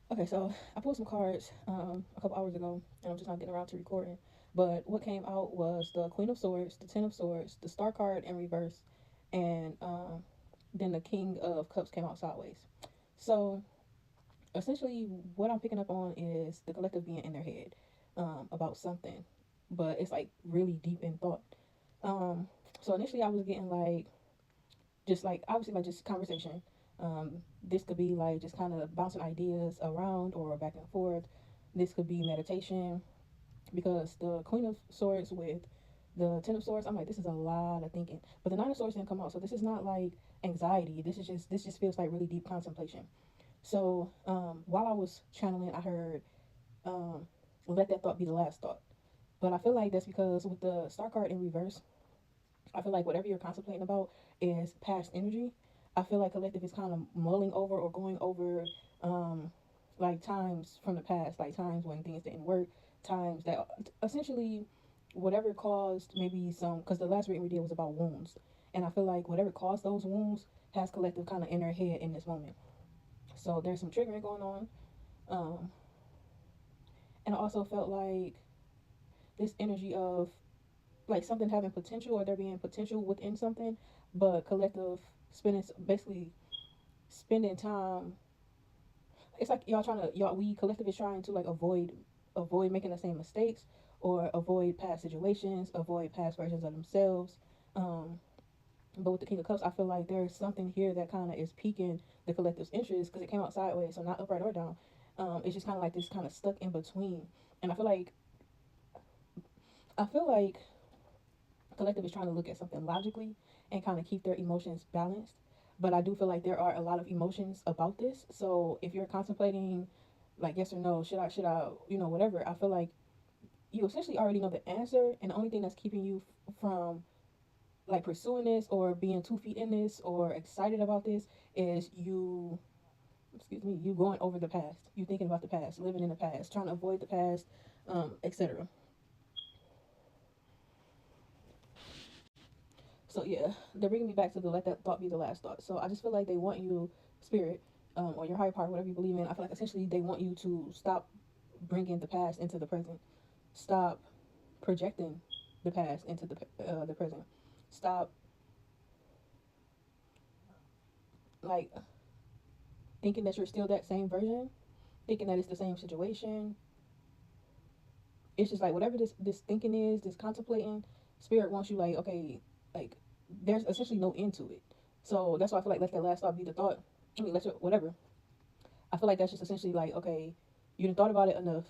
Okay, so I pulled some cards a couple hours ago, and I'm just not getting around to recording. But what came out was the Queen of Swords, the Ten of Swords, the Star card in reverse, and then the King of Cups came out sideways. So essentially, what I'm picking up on is the collective being in their head about something, but it's like really deep in thought. Um, so initially, I was getting like just like obviously like just conversation. This could be like just kind of bouncing ideas around or back and forth. This could be meditation because the Queen of Swords with the Ten of Swords, I'm like, this is a lot of thinking. But the Nine of Swords didn't come out, so this is not like anxiety. This just feels like really deep contemplation. So while I was channeling, I heard um, let that thought be the last thought. But I feel like that's because with the Star card in reverse, I feel like whatever you're contemplating about is past energy. I feel like collective is kind of mulling over or going over um, like times from the past, like times when things didn't work, times that essentially whatever caused maybe some, because the last reading we did was about wounds. And I feel like whatever caused those wounds has collective kind of in their head in this moment. So there's some triggering going on. Um, and I also felt like this energy of like something having potential or there being potential within something, but collective spending basically spending time. It's like y'all trying to y'all we collective is trying to like avoid making the same mistakes or avoid past situations, avoid past versions of themselves. Um, but with the King of Cups, I feel like there's something here that kind of is piquing the collective's interest because it came out sideways, so not upright or down. It's just kind of like this kind of stuck in between, and I feel like collective is trying to look at something logically and kind of keep their emotions balanced. But I do feel like there are a lot of emotions about this. So if you're contemplating, like yes or no, should I, whatever, I feel like you essentially already know the answer, and the only thing that's keeping you from like pursuing this or being 2 feet in this or excited about this is you. Excuse me, you going over the past, you thinking about the past, living in the past, trying to avoid the past, etc. So yeah, they're bringing me back to the let that thought be the last thought. So I just feel like they want you, spirit, or your higher power, whatever you believe in. I feel like essentially they want you to stop bringing the past into the present. Stop projecting the past into the present. Stop like thinking that you're still that same version, thinking that it's the same situation. It's just like whatever this thinking is, this contemplating, spirit wants you like okay, like there's essentially no end to it. So that's why I feel like let that last thought be the thought. I mean, let your whatever. I feel like that's just essentially like, okay, you done thought about it enough.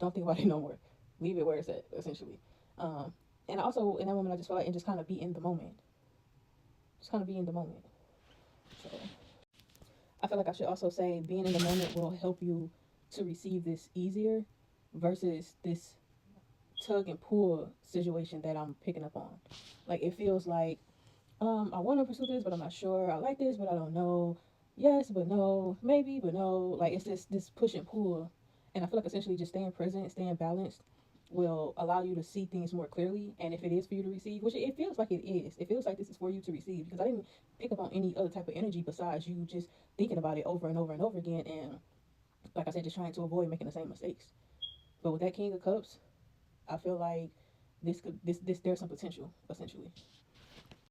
Don't think about it no more. Leave it where it's at, essentially. Um, and also in that moment, I just feel like and just kind of be in the moment. Just kind of be in the moment. So I feel like I should also say being in the moment will help you to receive this easier versus this tug and pull situation that I'm picking up on. Like it feels like I want to pursue this, but I'm not sure. I like this, but I don't know. Yes, but no. Maybe, but no. Like it's this push and pull, and I feel like essentially just staying present, staying balanced, will allow you to see things more clearly. And if it is for you to receive, which it feels like it is, it feels like this is for you to receive because I didn't pick up on any other type of energy besides you just thinking about it over and over and over again, and like I said, just trying to avoid making the same mistakes. But with that King of Cups, I feel like this could this there's some potential essentially.